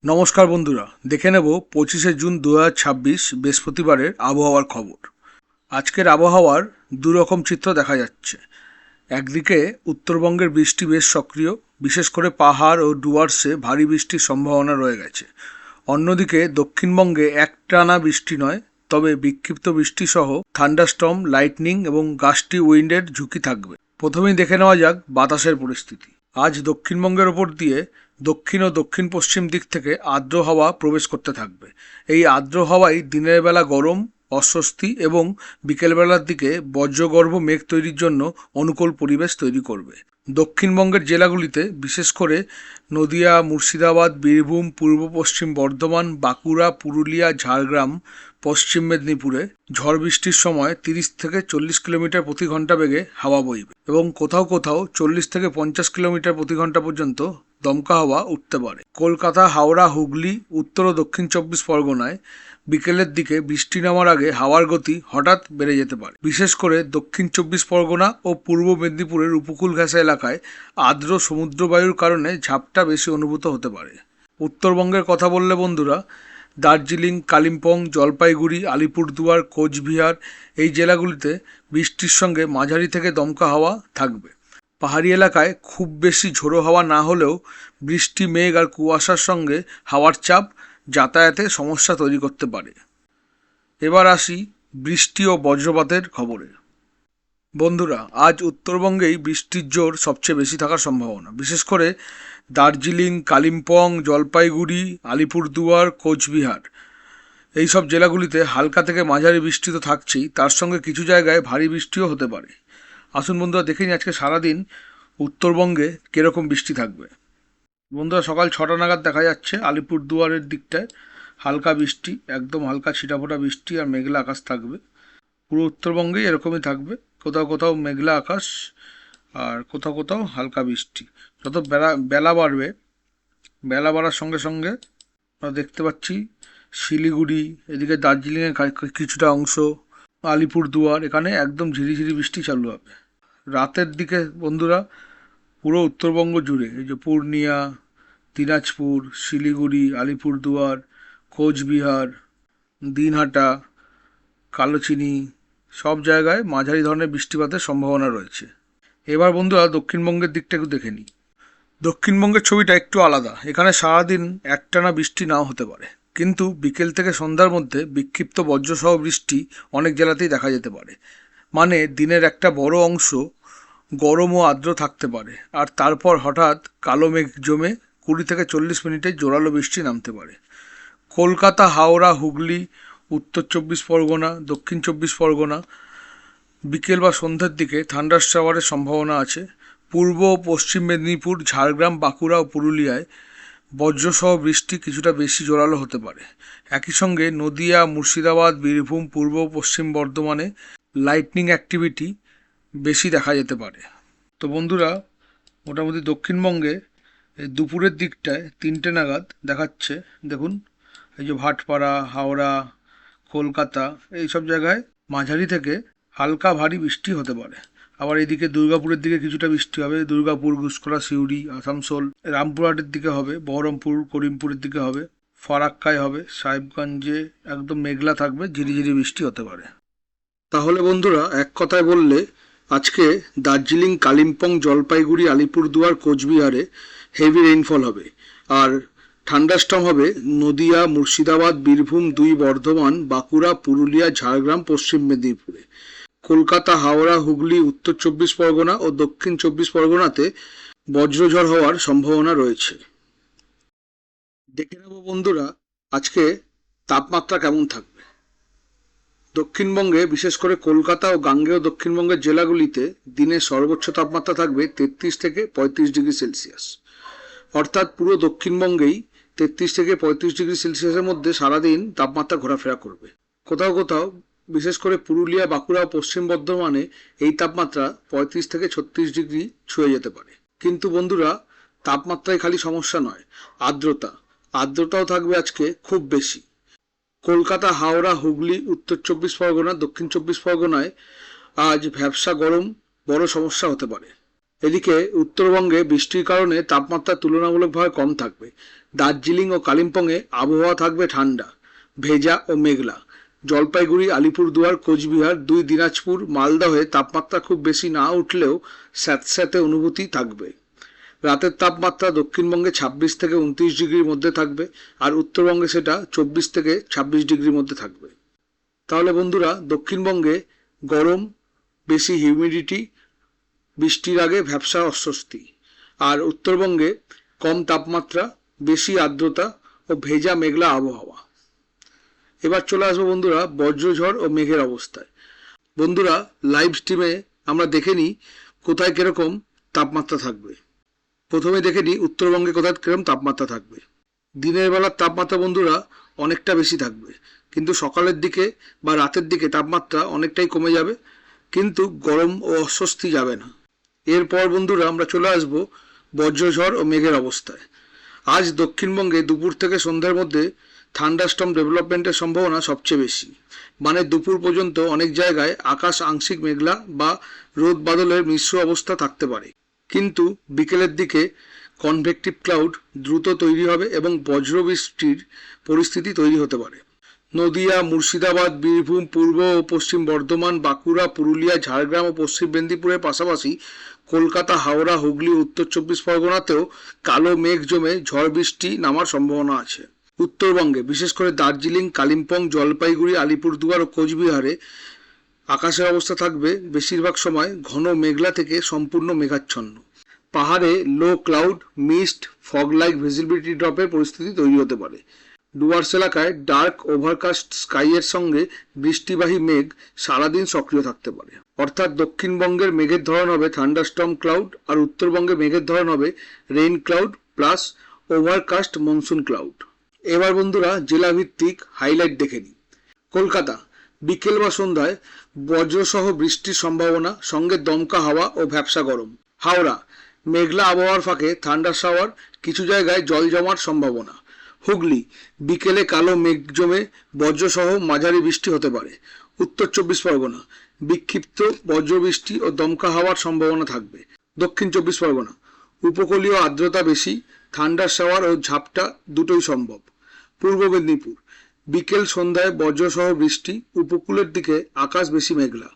নমস্কার বন্ধুরা, দেখে নেব 25শে জুন 2026 বৃহস্পতিবারের আবহাওয়ার খবর। আজকের আবহাওয়ার দুরকম চিত্র দেখা যাচ্ছে। একদিকে উত্তরবঙ্গের বৃষ্টি বেশ সক্রিয়, বিশেষ করে পাহাড় ও ডুয়ার্সে ভারী বৃষ্টির সম্ভাবনা রয়ে গেছে। অন্যদিকে দক্ষিণবঙ্গে একটানা বৃষ্টি নয়, তবে বিক্ষিপ্ত বৃষ্টিসহ থান্ডারস্টর্ম, লাইটনিং এবং গাস্টি উইন্ডের ঝুঁকি থাকবে। প্রথমেই দেখে নেওয়া যাক বাতাসের পরিস্থিতি। আজ দক্ষিণবঙ্গের ওপর দিয়ে দক্ষিণ ও দক্ষিণ পশ্চিম দিক থেকে আর্দ্র হাওয়া প্রবেশ করতে থাকবে। এই আর্দ্র হাওয়াই দিনের বেলা গরম, অস্বস্তি এবং বিকেলবেলার দিকে বজ্রগর্ভ মেঘ তৈরির জন্য অনুকূল পরিবেশ তৈরি করবে। দক্ষিণবঙ্গের জেলাগুলিতে বিশেষ করে নদিয়া, মুর্শিদাবাদ, বীরভূম, পূর্ব পশ্চিম বর্ধমান, বাঁকুড়া, পুরুলিয়া, ঝাড়গ্রাম, পশ্চিম মেদিনীপুরে ঝড় বৃষ্টির সময় 30 থেকে 40 কিলোমিটার প্রতি ঘন্টা বেগে হাওয়া বইবে এবং কোথাও কোথাও 40 থেকে 50 কিলোমিটার প্রতি ঘন্টা পর্যন্ত দমকা হাওয়া উঠতে পারে। কলকাতা, হাওড়া, হুগলি, উত্তর ও দক্ষিণ 24 পরগনায় বিকেলের দিকে বৃষ্টি নামার আগে হাওয়ার গতি হঠাৎ বেড়ে যেতে পারে। বিশেষ করে দক্ষিণ 24 পরগনা ও পূর্ব মেদিনীপুরের উপকূল ঘেঁষা এলাকায় আর্দ্র সমুদ্রবায়ুর কারণে ঝাপটা বেশি অনুভূত হতে পারে। উত্তরবঙ্গের কথা বললে বন্ধুরা, দার্জিলিং, কালিম্পং, জলপাইগুড়ি, আলিপুরদুয়ার, কোচবিহার এই জেলাগুলিতে বৃষ্টির সঙ্গে মাঝারি থেকে দমকা হাওয়া থাকবে। পাহাড়ি এলাকায় খুব বেশি ঝোড়ো হাওয়া না হলেও বৃষ্টি, মেঘ আর কুয়াশার সঙ্গে হাওয়ার চাপ যাতায়াতে সমস্যা তৈরি করতে পারে। এবার আসি বৃষ্টি ও বজ্রপাতের খবরে। বন্ধুরা, আজ উত্তরবঙ্গেই বৃষ্টির জোর সবচেয়ে বেশি থাকার সম্ভাবনা। বিশেষ করে দার্জিলিং, কালিম্পং, জলপাইগুড়ি, আলিপুরদুয়ার, কোচবিহার এই সব জেলাগুলিতে হালকা থেকে মাঝারি বৃষ্টি তো থাকছেই, তার সঙ্গে কিছু জায়গায় ভারী বৃষ্টিও হতে পারে। আসুন বন্ধুরা, দেখে নিই আজকে সারাদিন উত্তরবঙ্গে কীরকম বৃষ্টি থাকবে। বন্ধুরা, সকাল 6টা নাগাদ দেখা যাচ্ছে আলিপুরদুয়ারের দিকটায় হালকা বৃষ্টি, একদম হালকা ছিটাফোঁটা বৃষ্টি আর মেঘলা আকাশ থাকবে। পুরো উত্তরবঙ্গেই এরকমই থাকবে, কোথাও কোথাও মেঘলা আকাশ আর কোথাও কোথাও হালকা বৃষ্টি। যত বেলা বাড়বে, বেলা বাড়ার সঙ্গে সঙ্গে আমরা দেখতে পাচ্ছি শিলিগুড়ি, এদিকে দার্জিলিংয়ের কিছুটা অংশ, আলিপুরদুয়ার, এখানে একদম ঝিরিঝিরি বৃষ্টি চালু হবে। রাতের দিকে বন্ধুরা পুরো উত্তরবঙ্গ জুড়ে, এই যে পূর্ণিয়া, দিনাজপুর, শিলিগুড়ি, আলিপুরদুয়ার, কোচবিহার, দিনহাটা, কালোচিনি সব জায়গায় মাঝারি ধরনের বৃষ্টিপাতের সম্ভাবনা রয়েছে। এবার বন্ধুরা দক্ষিণবঙ্গের দিকটা একটু দেখে নিই। দক্ষিণবঙ্গের ছবিটা একটু আলাদা। এখানে সারাদিন একটানা বৃষ্টি নাও হতে পারে, কিন্তু বিকেল থেকে সন্ধ্যার মধ্যে বিক্ষিপ্ত বজ্রসহ বৃষ্টি অনেক জেলাতেই দেখা যেতে পারে। মানে দিনের একটা বড় অংশ গরম ও আর্দ্র থাকতে পারে, আর তারপর হঠাৎ কালো মেঘ জমে 20 থেকে 40 মিনিটের জোরালো বৃষ্টি নামতে পারে। কলকাতা, হাওড়া, হুগলি, উত্তর 24 পরগনা, দক্ষিণ 24 পরগনা বিকেল বা সন্ধ্যের দিকে থান্ডার শাওয়ারের সম্ভাবনা আছে। পূর্ব ও পশ্চিম মেদিনীপুর, ঝাড়গ্রাম, বাঁকুড়া ও পুরুলিয়ায় বজ্রসহ বৃষ্টি কিছুটা বেশি জোরালো হতে পারে। একই সঙ্গে নদিয়া, মুর্শিদাবাদ, বীরভূম, পূর্ব ও পশ্চিম বর্ধমানে লাইটনিং অ্যাক্টিভিটি বেশি দেখা যেতে পারে। তো বন্ধুরা, মোটামুটি দক্ষিণবঙ্গে এই দুপুরের দিকটায় 3টে নাগাদ দেখাচ্ছে, দেখুন এই যে ভাটপাড়া, হাওড়া, কলকাতা এই সব জায়গায় মাঝারি থেকে হালকা ভারী বৃষ্টি হতে পারে। আবার এইদিকে দুর্গাপুরের দিকে কিছুটা বৃষ্টি হবে, দুর্গাপুর, গুসকরা, সিউড়ি, আসানসোল, রামপুরহাটের দিকে হবে, বহরমপুর, করিমপুরের দিকে হবে, ফারাক্কায় হবে, সাহেবগঞ্জে একদম মেঘলা থাকবে, ঝিরিঝিরি বৃষ্টি হতে পারে। তাহলে বন্ধুরা, এক কথায় বললে আজকে দার্জিলিং, কালিম্পং, জলপাইগুড়ি, আলিপুরদুয়ার, কোচবিহারে হেভি রেইনফল হবে, আর থান্ডারস্টর্ম হবে নদিয়া, মুর্শিদাবাদ, বীরভূম, 2 বর্ধমান, বাঁকুড়া, পুরুলিয়া, ঝাড়গ্রাম, পশ্চিম মেদিনীপুরে। কলকাতা, হাওড়া, হুগলি, উত্তর 24 পরগনা ও দক্ষিণ 24 পরগনাতে বজ্রঝড় হওয়ার সম্ভাবনা রয়েছে। দেখে নেব বন্ধুরা আজকে তাপমাত্রা কেমন থাকবে। দক্ষিণবঙ্গে বিশেষ করে কলকাতা ও গাঙ্গেয় দক্ষিণবঙ্গের জেলাগুলিতে দিনের সর্বোচ্চ তাপমাত্রা থাকবে 33 থেকে 35 ডিগ্রি সেলসিয়াস। অর্থাৎ পুরো দক্ষিণবঙ্গেই 33 থেকে 35 ডিগ্রি সেলসিয়াসের মধ্যে সারাদিন তাপমাত্রা ঘোরাফেরা করবে। কোথাও কোথাও বিশেষ করে পুরুলিয়া, বাঁকুড়া ও পশ্চিম বর্ধমানে এই তাপমাত্রা 35 থেকে 36 ডিগ্রি ছুঁয়ে যেতে পারে। কিন্তু বন্ধুরা, তাপমাত্রায় খালি সমস্যা নয়, আর্দ্রতাও থাকবে আজকে খুব বেশি। কলকাতা, হাওড়া, হুগলি, উত্তর 24 পরগনা, দক্ষিণ 24 পরগনায় আজ ভ্যাপসা গরম বড় সমস্যা হতে পারে। এদিকে উত্তরবঙ্গে বৃষ্টির কারণে তাপমাত্রা তুলনামূলকভাবে কম থাকবে। দার্জিলিং ও কালিম্পংয়ে আবহাওয়া থাকবে ঠান্ডা, ভেজা ও মেঘলা। জলপাইগুড়ি, আলিপুরদুয়ার, কোচবিহার, দিনাজপুর, মালদহে তাপমাত্রা খুব বেশি না উঠলেও স্যাঁতস্যাঁতে অনুভূতি থাকবে। রাতের তাপমাত্রা দক্ষিণবঙ্গে 26 থেকে 29 ডিগ্রির মধ্যে থাকবে, আর উত্তরবঙ্গে সেটা 24 থেকে 26 ডিগ্রির মধ্যে থাকবে। তাহলে বন্ধুরা, দক্ষিণবঙ্গে গরম, বেশি হিউমিডিটি, বৃষ্টির আগে ভ্যাপসা অস্বস্তি, আর উত্তরবঙ্গে কম তাপমাত্রা, বেশি আর্দ্রতা ও ভেজা মেঘলা আবহাওয়া। এবার চলে আসবো বন্ধুরা বজ্রঝড় ও মেঘের অবস্থায়। বন্ধুরা, লাইভ স্ট্রিমে আমরা দেখে নিই কোথায় কিরকম তাপমাত্রা থাকবে। প্রথমে দেখে নিই উত্তরবঙ্গে কোথায় কিরকম তাপমাত্রা থাকবে। দিনের বেলার তাপমাত্রা বন্ধুরা অনেকটা বেশি থাকবে, কিন্তু সকালের দিকে বা রাতের দিকে তাপমাত্রা অনেকটাই কমে যাবে, কিন্তু গরম ও অস্বস্তি যাবে না। এরপর বন্ধুরা আমরা চলে আসব বজ্রঝড় ও মেঘের অবস্থায়। আজ দক্ষিণবঙ্গে দুপুর থেকে সন্ধ্যার মধ্যে থান্ডারস্টর্ম ডেভেলপমেন্টের সম্ভাবনা সবচেয়ে বেশি। মানে দুপুর পর্যন্ত অনেক জায়গায় আকাশ আংশিক মেঘলা বা রোদ বাদলের মিশ্র অবস্থা থাকতে পারে, কিন্তু বিকেলের দিকে কনভেকটিভ ক্লাউড দ্রুত তৈরি হবে এবং বজ্রবৃষ্টির পরিস্থিতি তৈরি হতে পারে। নদিয়া, মুর্শিদাবাদ, বীরভূম, পূর্ব ও পশ্চিম বর্ধমান, বাঁকুড়া, পুরুলিয়া, ঝাড়গ্রাম ও পশ্চিম মেদিনীপুরের পাশাপাশি কলকাতা, হাওড়া, হুগলি, উত্তর 24 পরগনাতেও কালো মেঘ জমে ঝড় বৃষ্টি নামার সম্ভাবনা আছে। উত্তরবঙ্গে বিশেষ করে দার্জিলিং, কালিম্পং, জলপাইগুড়ি, আলিপুরদুয়ার ও কোচবিহারে আকাশের অবস্থা থাকবে বেশিরভাগ সময় ঘন মেঘলা থেকে সম্পূর্ণ মেঘাচ্ছন্ন। পাহাড়ে low cloud, mist, fog like visibility ড্রপের পরিস্থিতি তৈরি হতে পারে। ডুয়ার্স এলাকায় ডার্ক ওভারকাস্ট স্কাইয়ের সঙ্গে বৃষ্টিবাহী মেঘ সারাদিন সক্রিয় থাকতে পারে। অর্থাৎ দক্ষিণবঙ্গের মেঘের ধরন হবে থান্ডারস্টর্ম ক্লাউড, আর উত্তরবঙ্গে মেঘের ধরন হবে rain cloud plus overcast monsoon cloud. এবার বন্ধুরা জেলাভিত্তিক হাইলাইট দেখে নিই। কলকাতা, বিকেল বা সন্ধ্যায় বজ্রসহ বৃষ্টির সম্ভাবনা, সঙ্গে দমকা হাওয়া ও ভ্যাপসা গরম। হাওড়া, মেঘলা আবহাওয়ার ফাঁকে থান্ডার শাওয়ার, কিছু জায়গায় জল জমার সম্ভাবনা। হুগলি, বিকেলে কালো মেঘ জমে বজ্রসহ মাঝারি বৃষ্টি হতে পারে। উত্তর 24 পরগনা, বিক্ষিপ্ত বজ্রবৃষ্টি ও দমকা হাওয়ার সম্ভাবনা থাকবে। দক্ষিণ 24 পরগনা, উপকূলীয় আর্দ্রতা বেশি, থান্ডার শাওয়ার ও ঝাপটা দুটোই সম্ভব। পূর্ব মেদিনীপুর, বিকেল সন্ধ্যায় বজ্রসহ বৃষ্টি, উপকূলের দিকে আকাশ বেশি মেঘলা।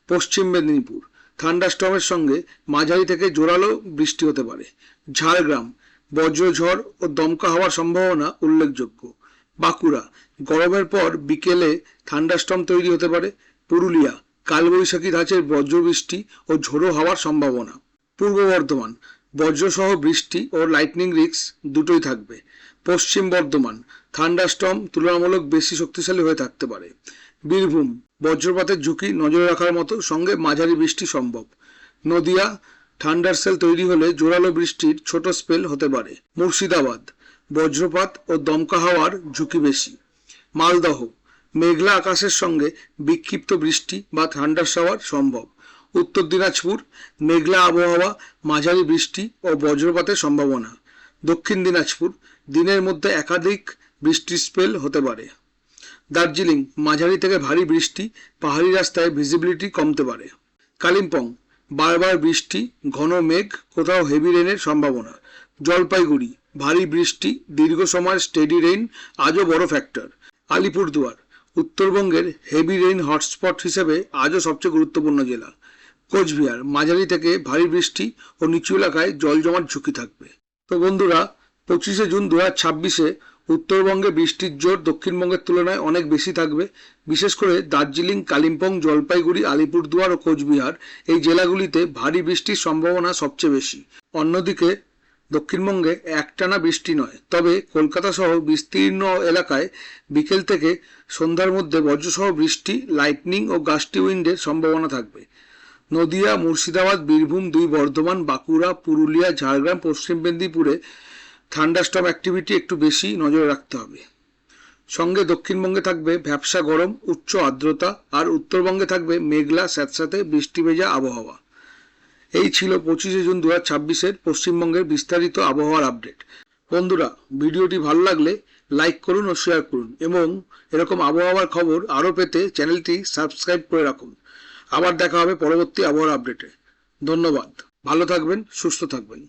পশ্চিম মেদিনীপুর, থান্ডারস্টর্মের সঙ্গে মাঝারি থেকে জোরালো বৃষ্টি হতে পারে। ঝাড়গ্রাম, বজ্রঝড় ও দমকা হওয়ার সম্ভাবনা উল্লেখযোগ্য। বাঁকুড়া, গরমের পর বিকেলে থান্ডারস্টর্ম তৈরি হতে পারে। পুরুলিয়া, কালবৈশাখী ধাঁচের বজ্রবৃষ্টি ও ঝোড়ো হওয়ার সম্ভাবনা। পূর্ব বর্ধমান, বজ্রসহ বৃষ্টি ও লাইটনিং রিস্ক দুটোই থাকবে। পশ্চিম বর্ধমান, থান্ডারস্টর্ম তুলনামূলক বেশি শক্তিশালী হয়ে থাকতে পারে। বীরভূম, বজ্রপাতের ঝুঁকি নজরে রাখার মতো, সঙ্গে মাঝারি বৃষ্টি সম্ভব। নদিয়া, ঠান্ডার সেল তৈরি হলে জোরালো বৃষ্টির ছোট স্পেল হতে পারে। মুর্শিদাবাদ, বজ্রপাত ও দমকা হাওয়ার ঝুঁকি বেশি। মালদহ, মেঘলা আকাশের সঙ্গে বিক্ষিপ্ত বৃষ্টি বা ঠান্ডার শাওয়ার সম্ভব। উত্তর দিনাজপুর, মেঘলা আবহাওয়া, মাঝারি বৃষ্টি ও বজ্রপাতের সম্ভাবনা। দক্ষিণ দিনাজপুর, দিনের মধ্যে একাধিক বৃষ্টির স্পেল হতে পারে। দার্জিলিং, মাঝারি থেকে ভারী বৃষ্টি, পাহাড়ি রাস্তায় ভিজিবিলিটি কমতে পারে। কালিম্পং, বারবার বৃষ্টি, ঘন মেঘ, কোথাও হেভি রেনের সম্ভাবনা। জলপাইগুড়ি, ভারী বৃষ্টি, দীর্ঘ সময় স্টেডি রেইন আজও বড় ফ্যাক্টর। আলিপুরদুয়ার, উত্তরবঙ্গের হেভি রেইন হটস্পট হিসেবে আজও সবচেয়ে গুরুত্বপূর্ণ জেলা। কোচবিহার, মাঝারি থেকে ভারী বৃষ্টি ও নিচু এলাকায় জল জমার ঝুঁকি থাকবে। তো বন্ধুরা, 25শে জুন 2026-এ উত্তরবঙ্গে বৃষ্টির জোর দক্ষিণবঙ্গের তুলনায় অনেক বেশি থাকবে। বিশেষ করে দার্জিলিং, কালিম্পং, জলপাইগুড়ি, আলিপুরদুয়ার ও কোচবিহার এই জেলাগুলিতে ভারী বৃষ্টির সম্ভাবনা সবচেয়ে বেশি। অন্যদিকে দক্ষিণবঙ্গে একটানা বৃষ্টি নয়, তবে কলকাতা সহ বিস্তীর্ণ এলাকায় বিকেল থেকে সন্ধ্যার মধ্যে বজ্রসহ বৃষ্টি, লাইটনিং ও গাস্টি উইন্ডের সম্ভাবনা থাকবে। নদিয়া, মুর্শিদাবাদ, বীরভূম, বর্ধমান, বাঁকুড়া, পুরুলিয়া, ঝাড়গ্রাম, পশ্চিম মেদিনীপুরে থান্ডারস্টর্ম অ্যাক্টিভিটি একটু বেশি নজরে রাখতে হবে। সঙ্গে দক্ষিণবঙ্গে থাকবে ভ্যাপসা গরম, উচ্চ আর্দ্রতা, আর উত্তরবঙ্গে থাকবে মেঘলা স্যাঁতস্যাঁতে বৃষ্টি ভেজা আবহাওয়া। এই ছিল 25শে জুন 2026-এর পশ্চিমবঙ্গের বিস্তারিত আবহাওয়ার আপডেট। বন্ধুরা, ভিডিওটি ভালো লাগলে লাইক করুন ও শেয়ার করুন, এবং এরকম আবহাওয়ার খবর আরও পেতে চ্যানেলটি সাবস্ক্রাইব করে রাখুন। আবার দেখা হবে পরবর্তী আবহাওয়ার আপডেটে। ধন্যবাদ। ভালো থাকবেন, সুস্থ থাকবেন।